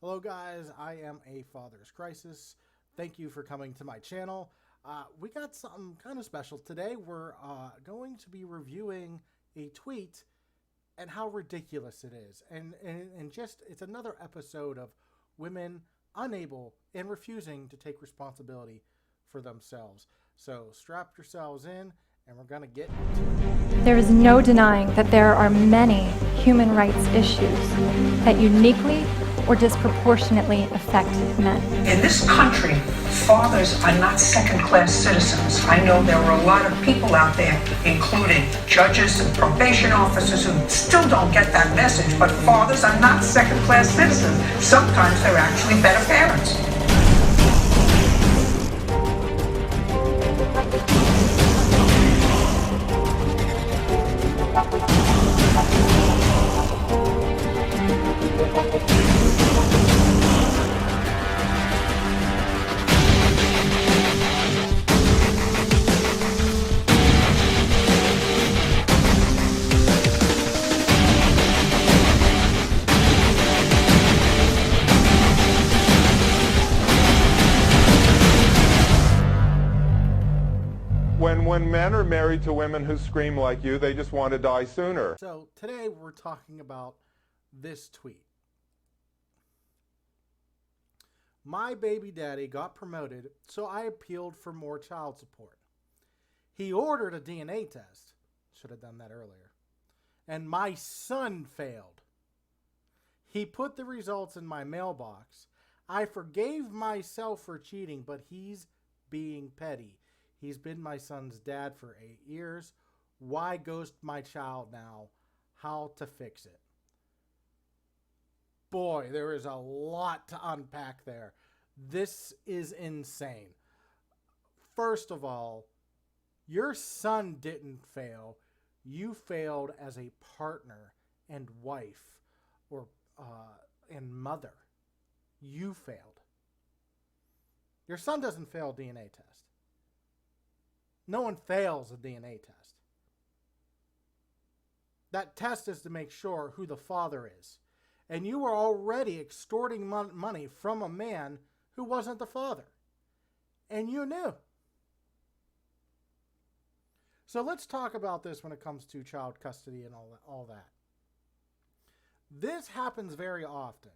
Hello, guys. I am a Father's Crisis. Thank you for coming to my channel. We got something kind of special today. We're going to be reviewing a tweet and how ridiculous it is. And just, it's another episode of women unable and refusing to take responsibility for themselves. So strap yourselves in and we're going to get into it. There is no denying that there are many human rights issues that uniquely or disproportionately affect men. In this country, fathers are not second-class citizens. I know there are a lot of people out there, including judges and probation officers, who still don't get that message, but fathers are not second-class citizens. Sometimes they're actually better parents. When men are married to women who scream like you, they just want to die sooner. So today we're talking about this tweet. My baby daddy got promoted, so I appealed for more child support. He ordered a DNA test. Should have done that earlier. And my son failed. He put the results in my mailbox. I forgave myself for cheating, but he's being petty. He's been my son's dad for 8 years. Why ghost my child now? How to fix it? Boy, there is a lot to unpack there. This is insane. First of all, your son didn't fail. You failed as a partner and wife or and mother. You failed. Your son doesn't fail a DNA test. No one fails a DNA test. That test is to make sure who the father is. And you were already extorting money from a man who wasn't the father. And you knew. So let's talk about this when it comes to child custody and all that. This happens very often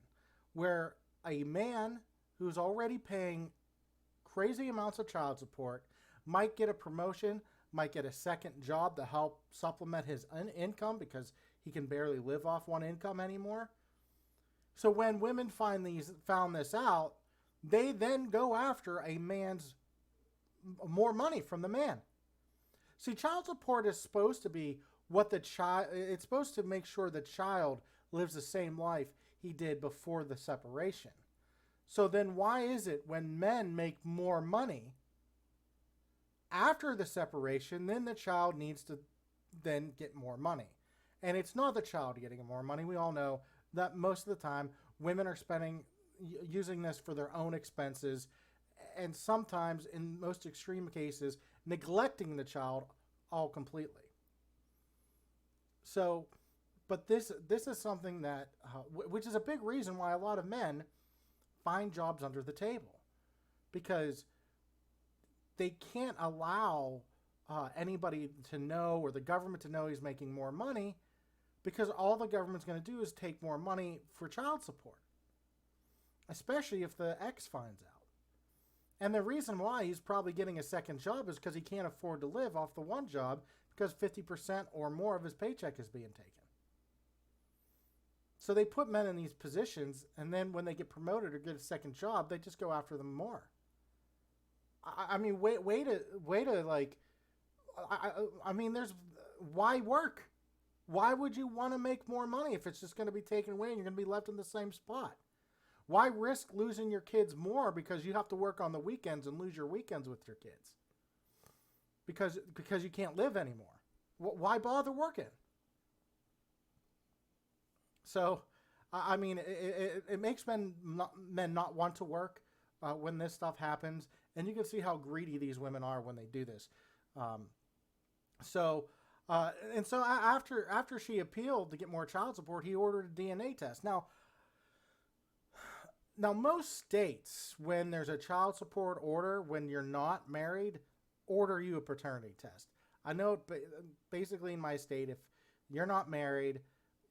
where a man who's already paying crazy amounts of child support might get a promotion, might get a second job to help supplement his income because he can barely live off one income anymore. So when women found this out, they then go after a man's more money from the man. See, child support is supposed to be what the child, it's supposed to make sure the child lives the same life he did before the separation. So then why is it when men make more money after the separation, then the child needs to then get more money? And it's not the child getting more money. We all know that most of the time women are using this for their own expenses, and sometimes, in most extreme cases, neglecting the child all completely. So, but this is something that, which is a big reason why a lot of men find jobs under the table, because they can't allow anybody to know, or the government to know, he's making more money, because all the government's going to do is take more money for child support, especially if the ex finds out. And the reason why he's probably getting a second job is because he can't afford to live off the one job, because 50% or more of his paycheck is being taken. So they put men in these positions, and then when they get promoted or get a second job, they just go after them more. I mean, way to like, I mean, why work? Why would you want to make more money if it's just going to be taken away and you're going to be left in the same spot? Why risk losing your kids more because you have to work on the weekends and lose your weekends with your kids? Because you can't live anymore. Why bother working? So, I mean, it makes men not want to work when this stuff happens. And you can see how greedy these women are when they do this. So after she appealed to get more child support, he ordered a DNA test. Now, Now, most states, when there's a child support order, when you're not married, order you a paternity test. I know basically in my state, if you're not married,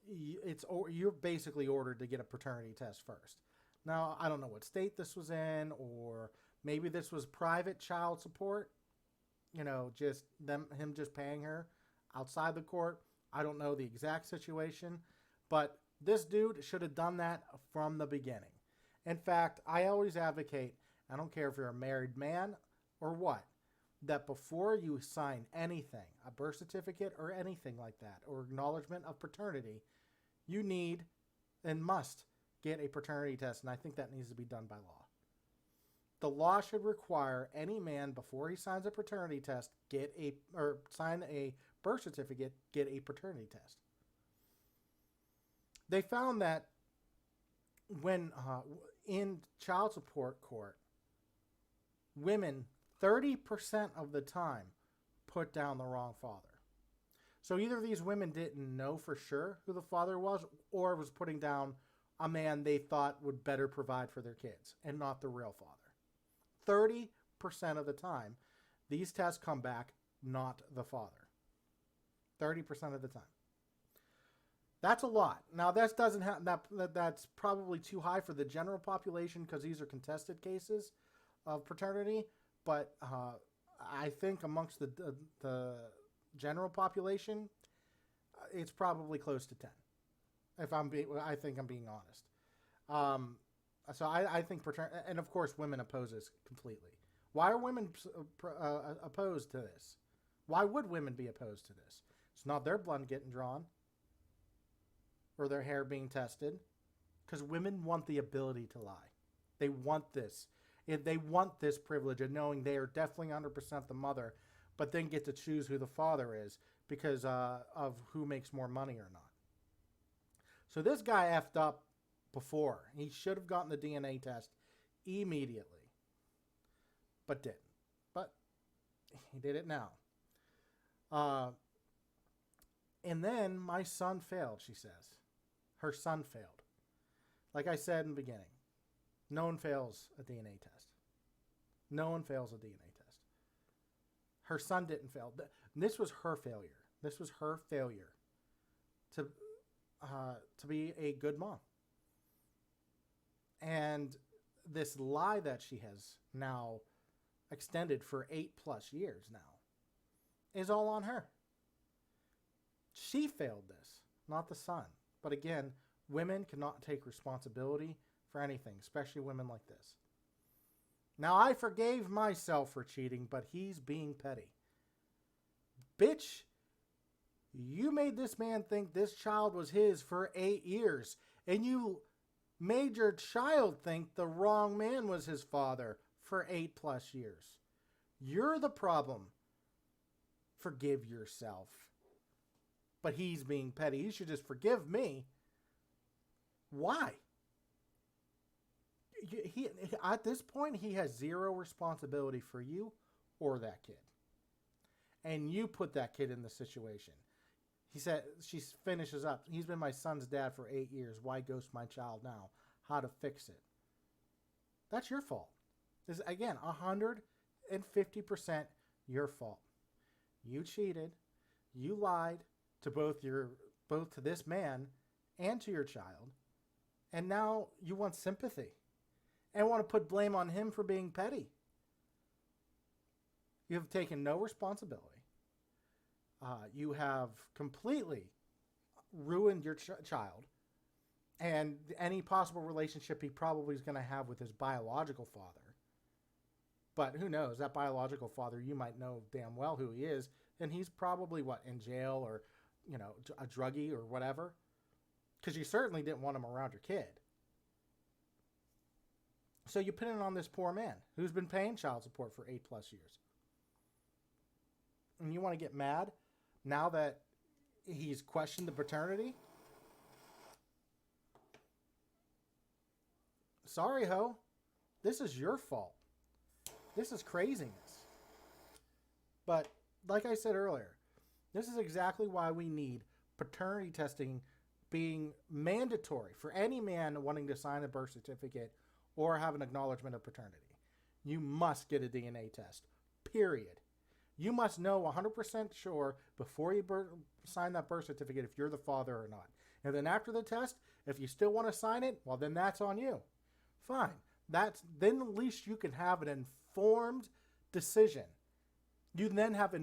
you're basically ordered to get a paternity test first. Now, I don't know what state this was in, or maybe this was private child support, just him just paying her outside the court. I don't know the exact situation, but this dude should have done that from the beginning. In fact, I always advocate, I don't care if you're a married man or what, that before you sign anything, a birth certificate or anything like that, or acknowledgement of paternity, you need and must get a paternity test, and I think that needs to be done by law. The law should require any man, before he signs a paternity test, sign a birth certificate, get a paternity test. They found that when in child support court, women 30% of the time put down the wrong father. So either these women didn't know for sure who the father was, or was putting down a man they thought would better provide for their kids and not the real father. 30% of the time, these tests come back not the father. 30% of the time. That's a lot. Now, this doesn't have that's probably too high for the general population because these are contested cases of paternity. But I think amongst the general population, it's probably close to 10. I think I'm being honest. So I think paternity, and of course, women oppose this completely. Why are women opposed to this? Why would women be opposed to this? It's not their blood getting drawn or their hair being tested, because women want the ability to lie. They want this. They want this privilege of knowing they are definitely 100% the mother, but then get to choose who the father is because of who makes more money or not. So this guy effed up before. He should have gotten the DNA test immediately, but didn't. But he did it now. And then my son failed, she says. Her son failed. Like I said in the beginning, no one fails a DNA test. No one fails a DNA test. Her son didn't fail. This was her failure. This was her failure to be a good mom. And this lie that she has now extended for 8+ years now is all on her. She failed this, not the son. But again, women cannot take responsibility for anything, especially women like this. Now, I forgave myself for cheating, but he's being petty. Bitch, you made this man think this child was his for 8 years, and you made your child think the wrong man was his father for 8+ years. You're the problem. Forgive yourself. But he's being petty. You should just forgive me. Why? He at this point, he has zero responsibility for you or that kid. And you put that kid in the situation. She finishes up. He's been my son's dad for 8 years. Why ghost my child now? How to fix it? That's your fault. This is, again, 150% your fault. You cheated. You lied to both to this man and to your child. And now you want sympathy and want to put blame on him for being petty. You have taken no responsibility. You have completely ruined your child and any possible relationship he probably is going to have with his biological father. But who knows? That biological father, you might know damn well who he is, and he's probably, in jail or, a druggie or whatever. Because you certainly didn't want him around your kid. So you put it on this poor man who's been paying child support for 8+ years. And you want to get mad now that he's questioned the paternity? Sorry, ho. This is your fault. This is craziness. But like I said earlier, this is exactly why we need paternity testing being mandatory for any man wanting to sign a birth certificate or have an acknowledgement of paternity. You must get a DNA test, period. You must know 100% sure before you sign that birth certificate if you're the father or not. And then after the test, if you still want to sign it, well, then that's on you. Fine. Then at least you can have an informed decision. You then have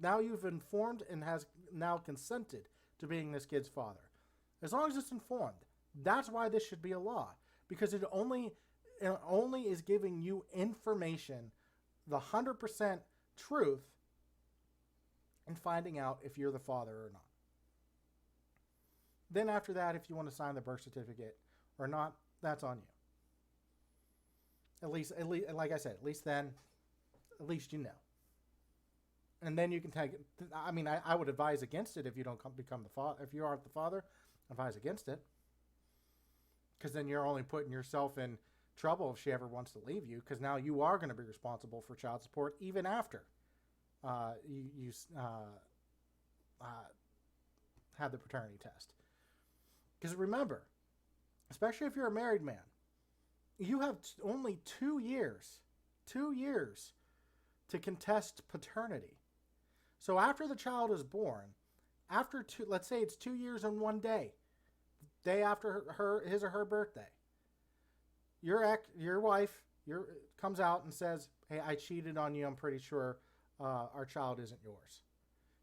now you've informed and has now consented to being this kid's father. As long as it's informed. That's why this should be a law. Because it only is giving you information, the 100% truth, and finding out if you're the father or not. Then after that, if you want to sign the birth certificate or not, that's on you. At least, like I said, at least you know. And then you can take. I mean, I would advise against it if you don't become the father. If you aren't the father, advise against it. Because then you're only putting yourself in trouble if she ever wants to leave you. Because now you are going to be responsible for child support even after you had the paternity test. Because remember, especially if you're a married man, you have only 2 years to contest paternity. So after the child is born, let's say it's 2 years and 1 day, day after his or her birthday, your wife comes out and says, "Hey, I cheated on you. I'm pretty sure our child isn't yours."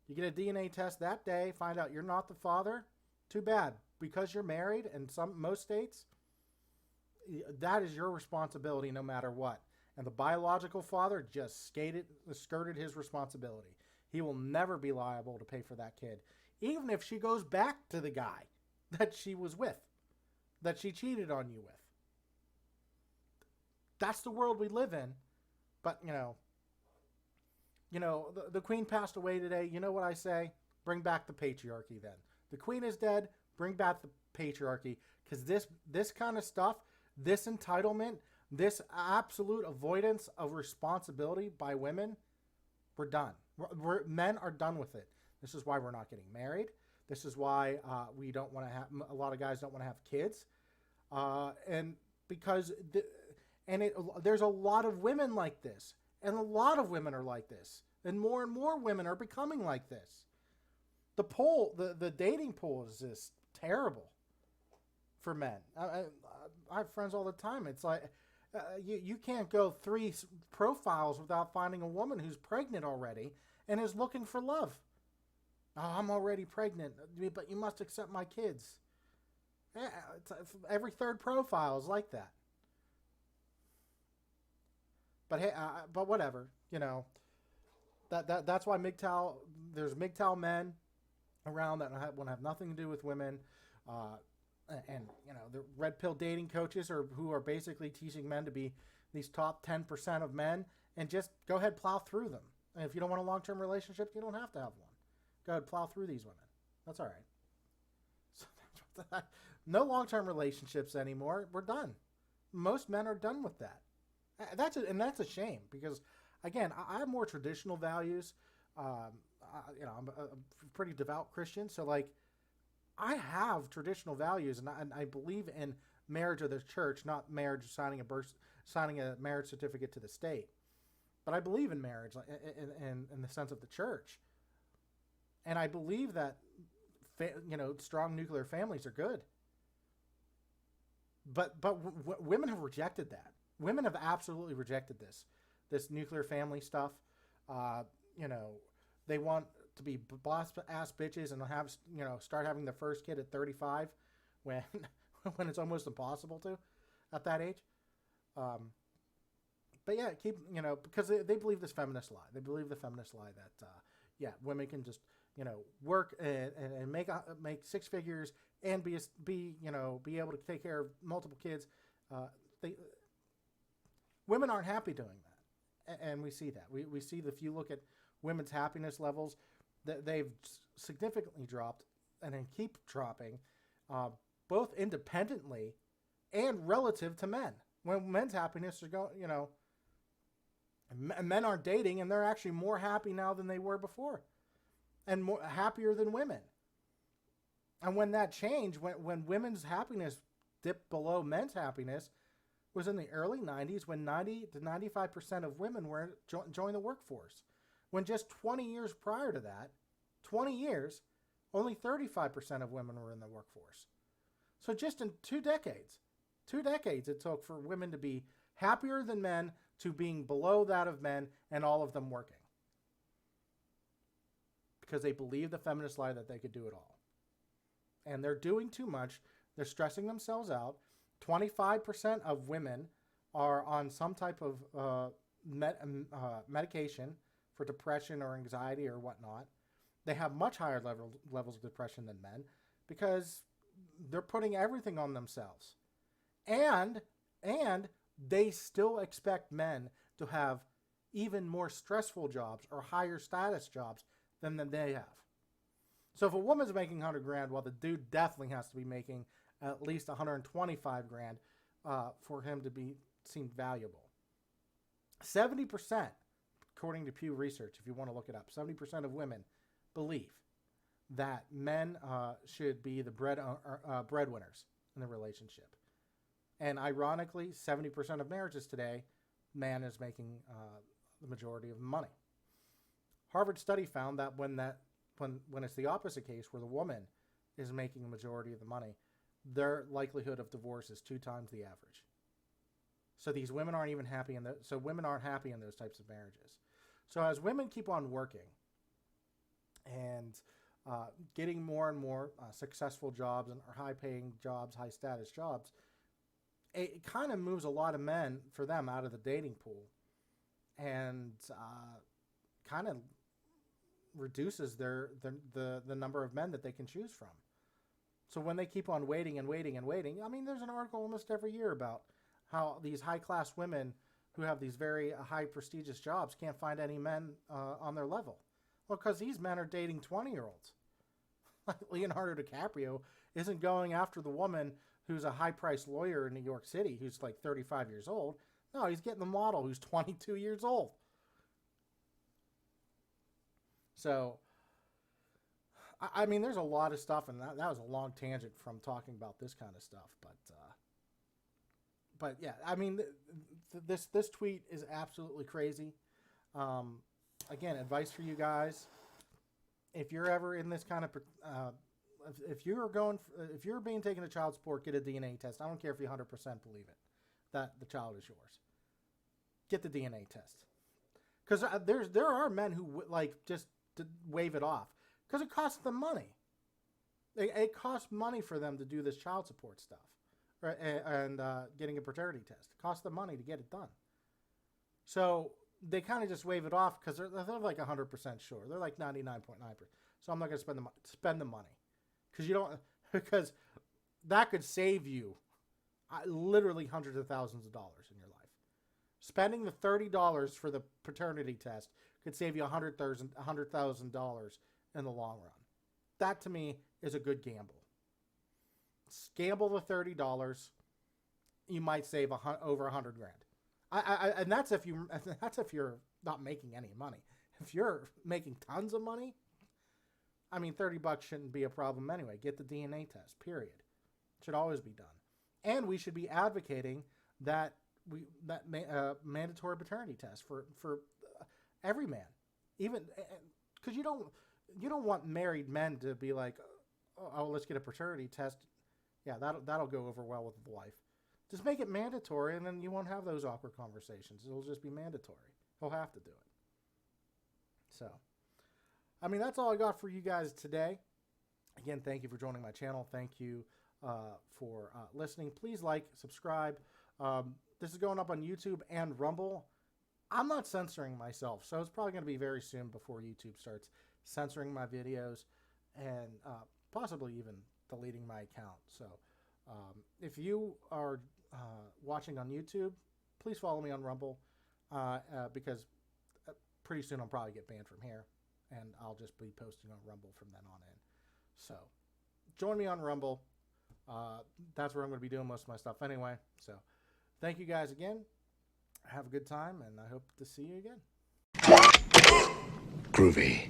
You get a DNA test that day, find out you're not the father. Too bad, because you're married in most states. That is your responsibility no matter what. And the biological father just skirted his responsibility. He will never be liable to pay for that kid, even if she goes back to the guy that she was with, that she cheated on you with. That's the world we live in. But, the queen passed away today. You know what I say? Bring back the patriarchy then. The queen is dead. Bring back the patriarchy. Because this kind of stuff, this entitlement, this absolute avoidance of responsibility by women, we're done. Men are done with it. This is why we're not getting married. This is why we don't want to have, a lot of guys don't want to have kids. And because, there's a lot of women like this. And a lot of women are like this. And more women are becoming like this. The dating pool is just terrible for men. I have friends all the time. It's like, you can't go 3 profiles without finding a woman who's pregnant already and is looking for love. Oh, I'm already pregnant, but you must accept my kids. Yeah, every 3rd profile is like that. But hey, but whatever, That's why there's MGTOW men around that want to have nothing to do with women. And the red pill dating coaches who are basically teaching men to be these top 10% of men, and just go ahead, plow through them. And if you don't want a long-term relationship, you don't have to have one. Go ahead, plow through these women. That's all right. So, no long-term relationships anymore. We're done. Most men are done with that. That's a shame, because again, I have more traditional values. I'm a pretty devout Christian, so like, I have traditional values, and I believe in marriage of the church, not marriage signing a marriage certificate to the state. But I believe in marriage in the sense of the church, and I believe that strong nuclear families are good. But women have rejected that. Women have absolutely rejected this nuclear family stuff. They want to be boss ass bitches and have start having their first kid at 35 when it's almost impossible to at that age. But yeah, because they believe this feminist lie. They believe the feminist lie that women can just work and make 6 figures and be able to take care of multiple kids. Women aren't happy doing that, and we see that. We see that if you look at women's happiness levels, that they've significantly dropped and then keep dropping, both independently and relative to men. When men's happiness is going, men aren't dating, and they're actually more happy now than they were before, and more happier than women. And when that changed, when women's happiness dipped below men's happiness, was in the early 90s when 90 to 95% of women were joined the workforce. When just 20 years prior to that, 20 years, only 35% of women were in the workforce. So just in 2 decades it took for women to be happier than men to being below that of men and all of them working. Because they believe the feminist lie that they could do it all. And they're doing too much. They're stressing themselves out. 25% of women are on some type of medication for depression or anxiety or whatnot. They have much higher levels of depression than men because they're putting everything on themselves. And they still expect men to have even more stressful jobs or higher status jobs than they have. So if a woman's making 100 grand, well, the dude definitely has to be making at least 125 grand for him to be seem valuable. 70%, according to Pew Research, if you want to look it up, 70% of women believe that men should be the breadwinners in the relationship. And ironically, 70% of marriages today, man is making the majority of the money. Harvard study found that when it's the opposite case, where the woman is making the majority of the money, their likelihood of divorce is 2 times the average. So these women aren't even happy women aren't happy in those types of marriages. So as women keep on working and getting more and more successful jobs and high-paying jobs, high-status jobs, it kind of moves a lot of men for them out of the dating pool, and kind of reduces the number of men that they can choose from. So when they keep on waiting and waiting and waiting, I mean, there's an article almost every year about how these high-class women who have these very high prestigious jobs can't find any men on their level. Well, because these men are dating 20-year-olds. Leonardo DiCaprio isn't going after the woman who's a high-priced lawyer in New York City who's like 35 years old. No, he's getting the model who's 22 years old. So, I mean, there's a lot of stuff, and that was a long tangent from talking about this kind of stuff. But yeah, I mean, this tweet is absolutely crazy. Again, advice for you guys: if you're ever in this kind of, if you're being taken to child support, get a DNA test. I don't care if you 100% believe it that the child is yours. Get the DNA test, because there are men who like just to wave it off because it costs them money. It costs money for them to do this child support stuff, right? And getting a paternity test. It costs them money to get it done. So they kind of just wave it off because they're like 100% sure. They're like 99.9%. So I'm not going to spend the money because that could save you literally hundreds of thousands of dollars in your life. Spending the $30 for the paternity test could save you $100,000 in the long run. That to me is a good gamble. Gamble the $30, you might save over 100 grand. And that's if you're not making any money. If you're making tons of money, I mean, $30 shouldn't be a problem anyway. Get the DNA test. Period. Should always be done. And we should be advocating that mandatory paternity test for every man, even because you don't want married men to be like, oh, let's get a paternity test. Yeah, that'll go over well with the wife. Just make it mandatory, and then you won't have those awkward conversations. It'll just be mandatory. He'll have to do it. So, I mean, that's all I got for you guys today. Again, thank you for joining my channel. Thank you for listening. Please like, subscribe. This is going up on YouTube and Rumble. I'm not censoring myself, so it's probably going to be very soon before YouTube starts censoring my videos and possibly even deleting my account. So if you are watching on YouTube, please follow me on Rumble because pretty soon I'll probably get banned from here, and I'll just be posting on Rumble from then on in. So join me on Rumble. That's where I'm going to be doing most of my stuff anyway. So thank you guys again. Have a good time, and I hope to see you again. Groovy.